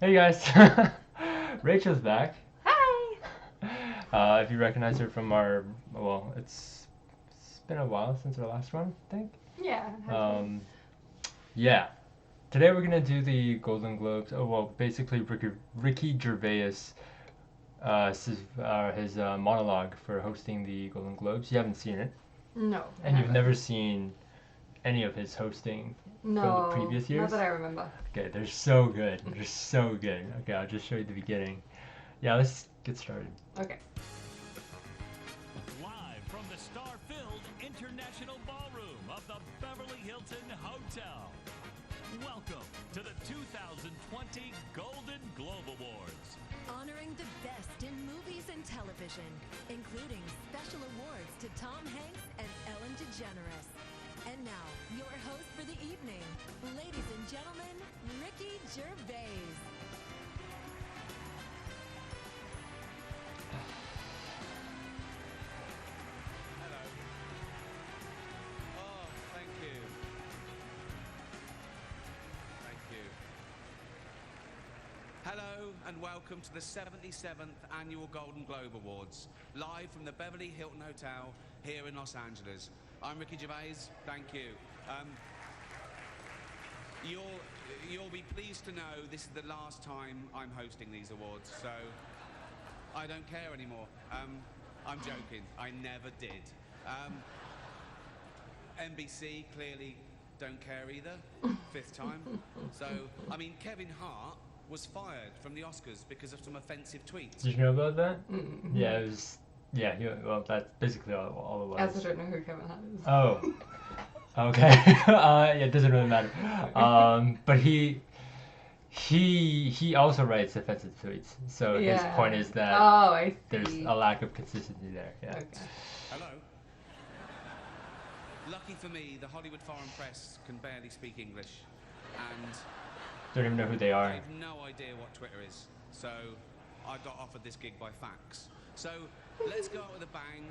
Hey guys, Rachel's back. Hi! If you recognize her from our, well, it's been a while since our last one, I think. Yeah, it has been. Um, yeah. Today we're gonna do the Golden Globes. Oh well, basically Ricky Gervais, his monologue for hosting the Golden Globes. You haven't seen it, No, I and you've haven't. never seen any of his hosting from the No, previous not years. that I remember. Okay, they're so good. They're so good. Okay, I'll just show you the beginning. Yeah, let's get started. Okay. Live from the star-filled International Ballroom of the Beverly Hilton Hotel. Welcome to the 2020 Golden Globe Awards. Honoring the best in movies and television, including special awards to Tom Hanks and Ellen DeGeneres. And now, your host for the evening, ladies and gentlemen, Ricky Gervais. Hello. Oh, thank you. Thank you. Hello and welcome to the 77th Annual Golden Globe Awards, live from the Beverly Hilton Hotel here in Los Angeles. I'm Ricky Gervais, thank you. You'll be pleased to know this is the last time I'm hosting these awards, so I don't care anymore. I'm joking, I never did. NBC clearly don't care either, fifth time. So, I mean, Kevin Hart was fired from the Oscars because of some offensive tweets. Did you know about that? Mm-hmm. Yeah, it was. Yeah, well, that's basically all it was. I also don't know who Kevin Hart is. Oh, okay. Yeah, it doesn't really matter. But he also writes offensive tweets. So his Yeah. point is that Oh, I see. there's a lack of consistency there. Yeah. Okay. Hello? Lucky for me, the Hollywood foreign press can barely speak English, and Don't even know who they are. I have no idea what Twitter is, so I got offered this gig by fax. So let's go out with a bang.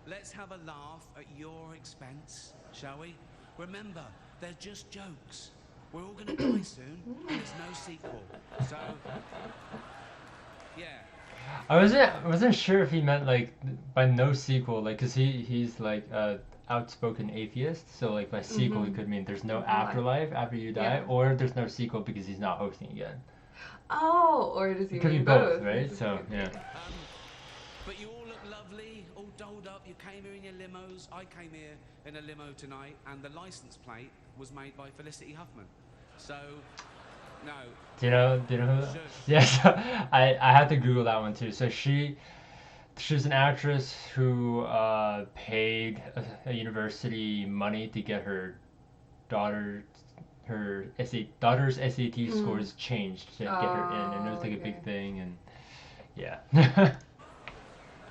Let's have a laugh at your expense, shall we? Remember, they're just jokes. We're all going to die soon, and there's no sequel. So, yeah. I wasn't sure if he meant like by no sequel, like, cause he's like a outspoken atheist, so like by sequel it could mean there's no afterlife after you die, Yeah. or there's no sequel because he's not hosting again. Oh, or does he It could be mean both, right? This is So good. yeah. But you all look lovely, all dolled up. You came here in your limos. I came here in a limo tonight, and the license plate was made by Felicity Huffman. So, no. Do you know who? Sure. Yes, I had to Google that one too. So she's an actress who paid a university money to get her daughter's SAT scores changed to get her in, and it was like a big Okay. thing, and yeah.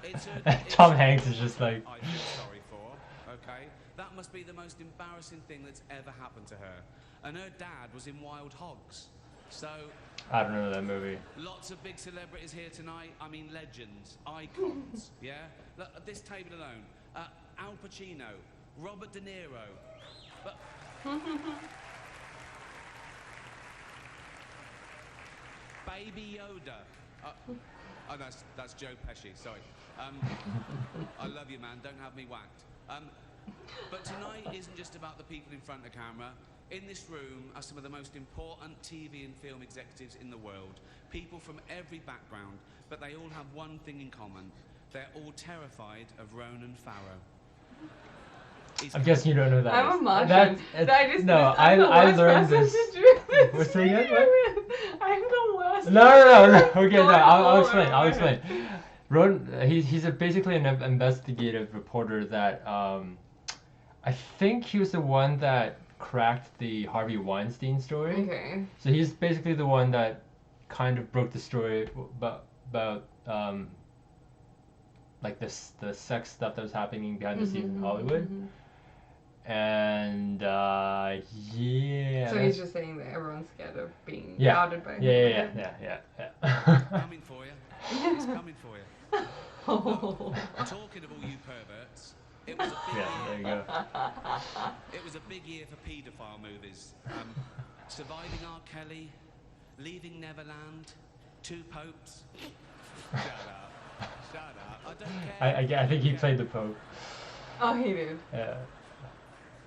It's Tom a Hanks is just like. I feel sorry for, okay? That must be the most embarrassing thing that's ever happened to her. And her dad was in Wild Hogs. So, I don't know that movie. lots of big celebrities here tonight. I mean, legends, icons, yeah? Look, at this table alone, Al Pacino, Robert De Niro. But Baby Yoda. Oh, that's Joe Pesci. Sorry. I love you, man. Don't have me whacked. But tonight isn't just about the people in front of the camera. In this room are some of the most important TV and film executives in the world. People from every background, but they all have one thing in common. They're all terrified of Ronan Farrow. I'm guessing you don't know that. I'm a is. Martian. No, I learned this. What's the again? What? I'm the worst. No. Okay, no, I'll Oh, explain. I'll okay. explain. He's basically an investigative reporter that I think he was the one that cracked the Harvey Weinstein story. Okay. So he's basically the one that kind of broke the story about like the sex stuff that was happening behind the scenes in Hollywood. And yeah. So he's just saying that everyone's scared of being Yeah. outed by him. Yeah. Coming for you. It's coming for you. Oh. Talking of all you perverts, it was a big Yeah, there you year. go. It was a big year for paedophile movies. Surviving R. Kelly, Leaving Neverland, Two Popes. Shut up. Shut up. I don't care. I think he played the Pope. Oh, he did. Yeah.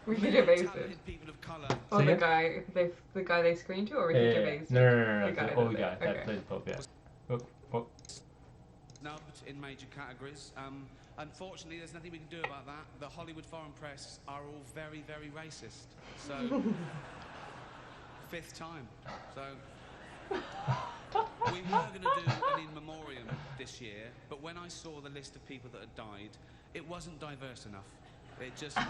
Ricky Many Gervais did. talented people of colour. Oh, Say the again? guy they screened to, or Ricky Yeah, Gervais? no, The guy the old that guy they- that okay. played the Pope. Yeah. Oh, oh. Snubbed in major categories. Unfortunately, there's nothing we can do about that. The Hollywood foreign press are all very, very racist. So, fifth time. So, we were going to do an in memoriam this year, but when I saw the list of people that had died, it wasn't diverse enough. It just, no.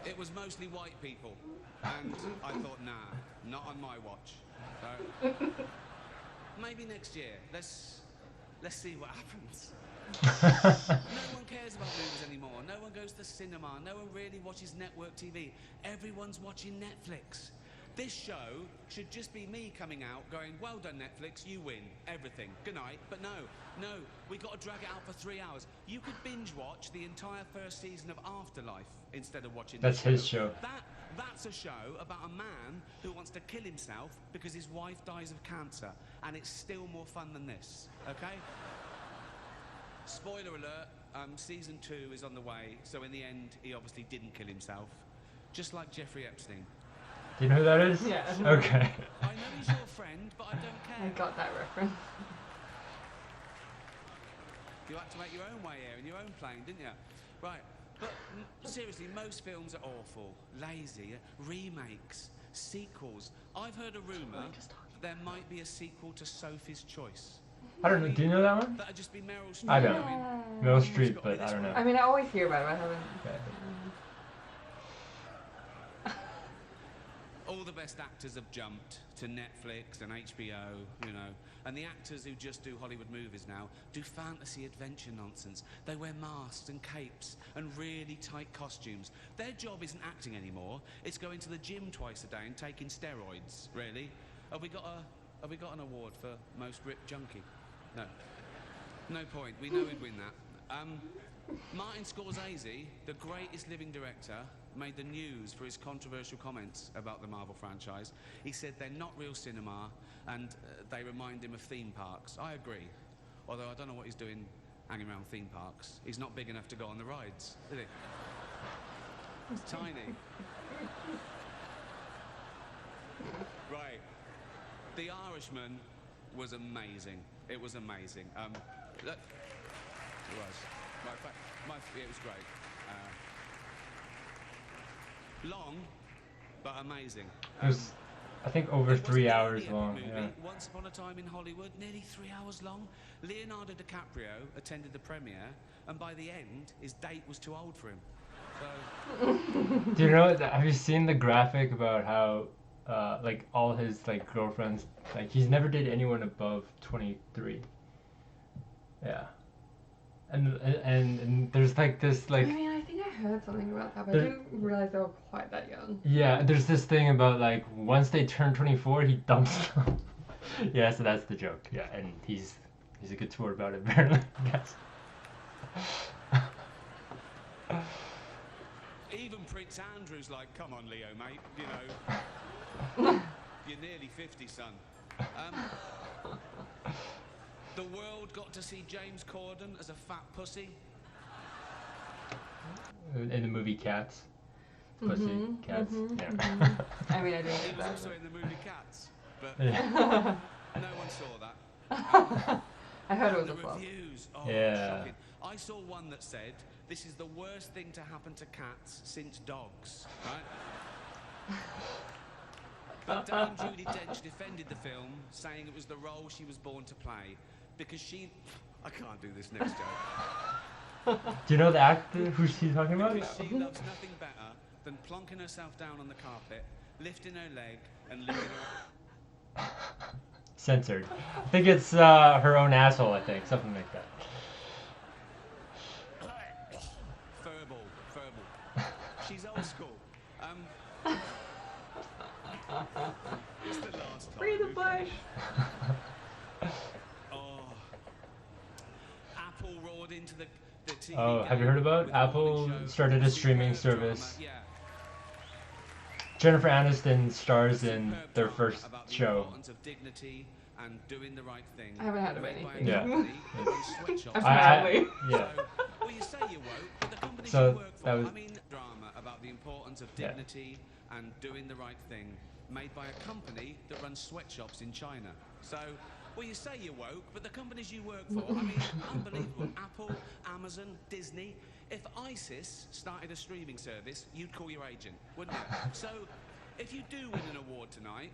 It was mostly white people. And I thought, nah, not on my watch. So, maybe next year. Let's see what happens. No one cares about movies anymore. No one goes to the cinema. No one really watches network TV. Everyone's watching Netflix. This show should just be me coming out going, well done Netflix, you win everything. Good night. But no, we got to drag it out for 3 hours. You could binge watch the entire first season of Afterlife instead of watching That's this his show. That's a show about a man who wants to kill himself because his wife dies of cancer, and it's still more fun than this, okay? Spoiler alert, season 2 is on the way, so in the end, he obviously didn't kill himself, just like Jeffrey Epstein. Do you know who that is? Yeah. Okay. I know he's your friend, but I don't care. I got that reference. You had to make your own way here in your own plane, didn't you? Right, but seriously, most films are awful, lazy, remakes, sequels. I've heard a rumour there might be a sequel to Sophie's Choice. I don't know. Do you know that one? That'd just be Meryl Streep. I don't. going, Meryl "It's Streep, got to be but I this don't one." know. I mean, I always hear about it, but I haven't. Okay. All the best actors have jumped to Netflix and HBO, you know, and the actors who just do Hollywood movies now do fantasy adventure nonsense. They wear masks and capes and really tight costumes. Their job isn't acting anymore. It's going to the gym twice a day and taking steroids, really. Have we got an award for most ripped junkie? No. No point. We know we'd win that. Martin Scorsese, the greatest living director, made the news for his controversial comments about the Marvel franchise. He said they're not real cinema and they remind him of theme parks. I agree. Although I don't know what he's doing hanging around theme parks. He's not big enough to go on the rides, is he? It's tiny. Right. The Irishman was amazing. It was amazing. It was. It was great. Long, but amazing. It was, I think, over It was 3 an hours early long. movie, Yeah. Once Upon a Time in Hollywood, nearly 3 hours long. Leonardo DiCaprio attended the premiere, and by the end, his date was too old for him. So, Do you know? Have you seen the graphic about how, like, all his girlfriends, like, he's never dated anyone above 23. Yeah. And there's like this I mean, I think I heard something about that, but I There- didn't realize they were quite that young. Yeah, there's this thing about like once they turn 24, he dumps them. Yeah, so that's the joke. Yeah, and he's a good sport about it, apparently. Yes. even Prince Andrew's like, come on, Leo, mate, you know, you're nearly 50, son. The world got to see James Corden as a fat pussy. In the movie Cats. Pussy, Mhm, cats. mhm, Yeah. mhm. I mean, I didn't He get was that. also in the movie Cats, but Yeah. no one saw that. I heard it And was the a flop. reviews, oh, Yeah. shocking. I saw one that said, this is the worst thing to happen to cats since dogs, right? But Dame Judi Dench defended the film, saying it was the role she was born to play, because she... I can't do this next joke. Do you know the actor who she's talking about? Because she loves nothing better than plonking herself down on the carpet, lifting her leg, and licking her... Censored. I think it's her own asshole, I think. Something like that. Furball. She's old school. It's the last time. Free the who bush. cares? Oh. Apple roared into the TV Oh, have you game heard about with a morning Apple show. started a streaming Superb drama. service? Yeah. Jennifer Aniston stars A in superb their drama first about the show. importance of dignity and doing the right thing. I haven't heard of made by a anything. Yeah. company that runs sweatshops. Apparently. Yeah. So, well, you say you're woke, but the companies So you work for, that was- I mean, drama about the importance of Yeah. dignity and doing the right thing, made by a company that runs sweatshops in China. So, well, you say you're woke, but the companies you work for, I mean, unbelievable. Apple, Amazon, Disney. If ISIS started a streaming service, you'd call your agent, wouldn't you? So, if you do win an award tonight,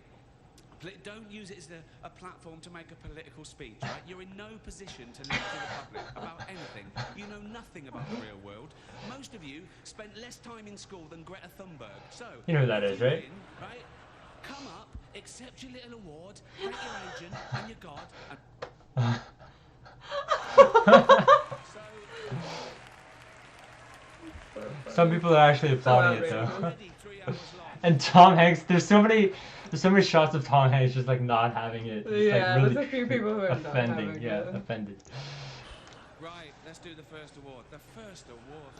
don't use it as a platform to make a political speech, right? You're in no position to lecture the public about anything. You know nothing about the real world. Most of you spent less time in school than Greta Thunberg. So, You know who that if is, you right? win, right? Come up, accept your little award, thank your agent and your God, and so Some people are actually applauding it though. outrageous. already 3 hours long. And Tom Hanks, there's so many shots of Tom Hanks just like not having it. Just, Yeah, like, really there's a few people who are not offending. having Yeah, it. offended. Right, let's do the first award. The first award.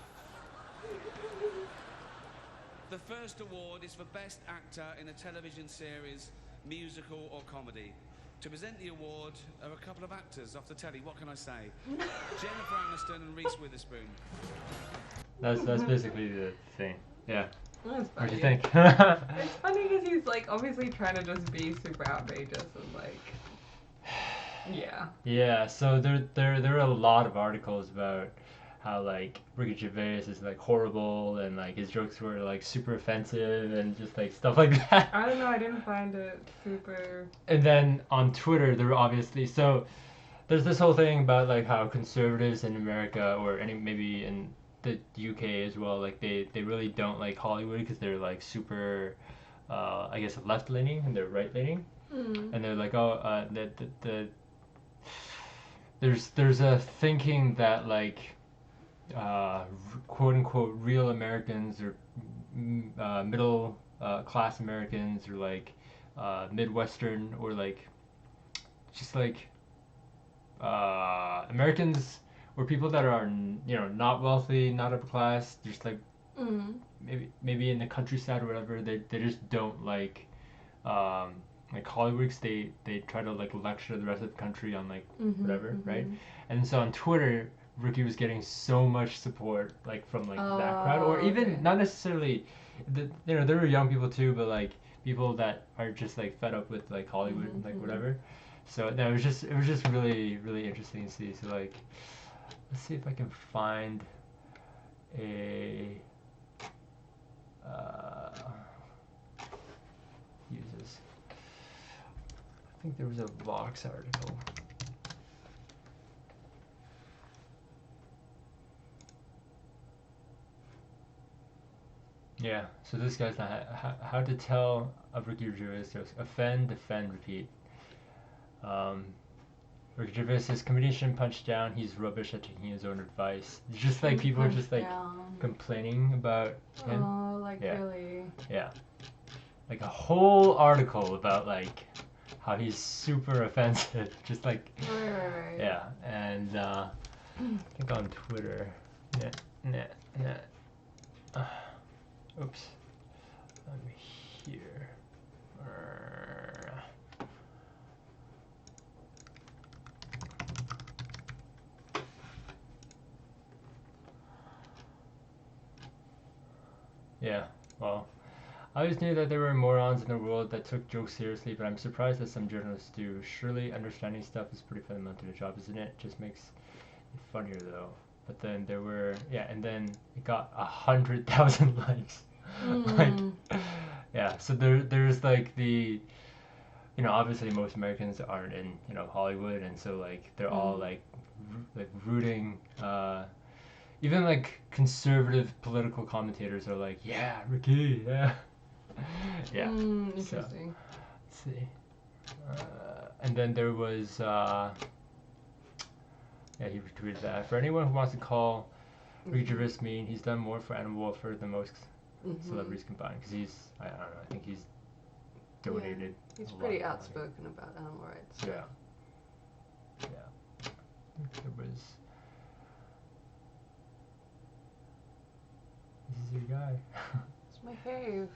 The first award is for Best Actor in a Television Series, Musical or Comedy. To present the award are a couple of actors off the telly. What can I say? Jennifer Aniston and Reese Witherspoon. That's basically the thing. Yeah. That's What do you funny. think? It's funny because he's like obviously trying to just be super outrageous and like, yeah. Yeah, so there are a lot of articles about how like Ricky Gervais is like horrible and like his jokes were like super offensive and just like stuff like that. I don't know. I didn't find it super. And then on Twitter, there were obviously there's this whole thing about like how conservatives in America or maybe in the UK as well, like they really don't like Hollywood because they're like super, I guess left leaning and they're right leaning, and they're like there's a thinking that like quote unquote real Americans or middle class Americans or like Midwestern or like just like Americans or people that are not wealthy, not upper class, just like maybe in the countryside or whatever, they just don't like Hollywood 'cause they try to like lecture the rest of the country on like whatever, right? And so on Twitter, Ricky was getting so much support like from like that crowd, or even okay. not necessarily, there were young people too, but like people that are just like fed up with like Hollywood and like whatever. So no, it was just really really interesting to see. So like, let's see if I can find a uses. I think there was a Vox article. Yeah, so this guy's not how to tell a Ricky Gervais jokes. Offend, defend, repeat. Ricky Gervais says comedian shouldn't punch down. He's rubbish at taking his own advice. It's just like people are just like complaining about him. Oh, like Yeah. really? Yeah, like a whole article about like how he's super offensive. Just like Right. yeah, and I think on Twitter. Oops. I'm here. Yeah, well, I always knew that there were morons in the world that took jokes seriously, but I'm surprised that some journalists do. Surely understanding stuff is pretty fundamental to the job, isn't it? Just makes it funnier though. But then there were, yeah, and then it got 100,000 likes. Like, yeah, so there's like obviously most Americans aren't in, Hollywood, and so like they're all like rooting, even like conservative political commentators are like, yeah, Ricky, yeah. Yeah. So, Interesting. let's see. And then there was, yeah, he retweeted that. For anyone who wants to call Ricky Gervais mean, he's done more for animal welfare than most celebrities combined. Because I don't know, I think he's donated. He's a lot pretty of money. outspoken about animal rights. Yeah. Yeah. There was. This is your guy. It's my fave.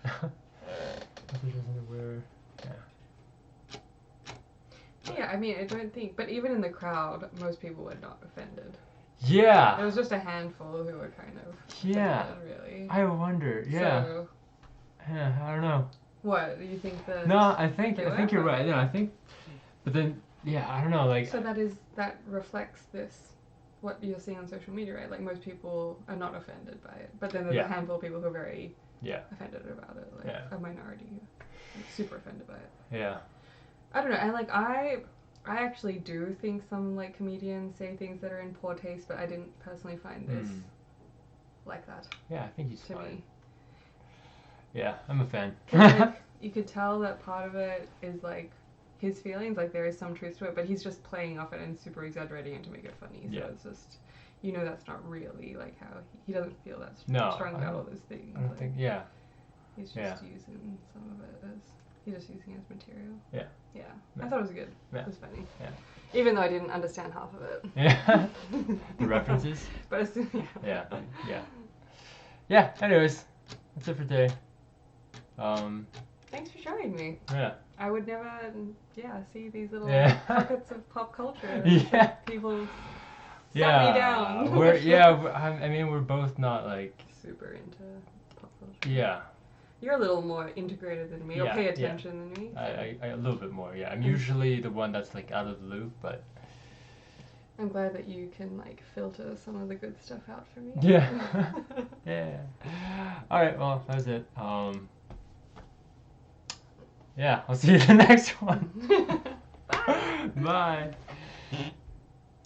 Message isn't aware. Yeah. Yeah, I mean, I don't think, but even in the crowd, most people were not offended. Yeah. It was just a handful who were kind of Yeah. offended, really. I wonder. Yeah. So, Yeah. I don't know. what do you think that? No, I think they you're were? right. Yeah, I think. But then, yeah, I don't know. Like. So that reflects this, what you're seeing on social media, right? Like most people are not offended by it, but then there's Yeah. a handful of people who are very Yeah. offended about it, like Yeah. a minority, like super offended by it. Yeah. I don't know, and like I actually do think some like comedians say things that are in poor taste, but I didn't personally find this like that Yeah, I think he's to fine. me. Yeah, I'm a fan. 'Cause, like, you could tell that part of it is like his feelings, like there is some truth to it, but he's just playing off it and super exaggerating it to make it funny. So Yeah. it's just, you know, that's not really like how he doesn't feel that No, strong I about all don't- those things. I don't like, think. Yeah. he's Yeah. just using some of it as he's just using it as material. Yeah. Yeah. Yeah. I thought it was good. Yeah. It was funny. Yeah. Even though I didn't understand half of it. Yeah. The references. But as soon, Yeah. Yeah. Yeah. Anyways, that's it for today. Thanks for showing me. Yeah. I would never, see these little Yeah. pockets of pop culture. Yeah. People sat Yeah. me down. I mean, we're both not like. Super into pop culture. Yeah. You're a little more integrated than me, or Yeah, pay yeah. attention than me. I a little bit more. Yeah. I'm usually the one that's like out of the loop, but. I'm glad that you can like filter some of the good stuff out for me. Yeah. Yeah. All right. Well, that was it. Yeah. I'll see you in the next one. Bye. Bye.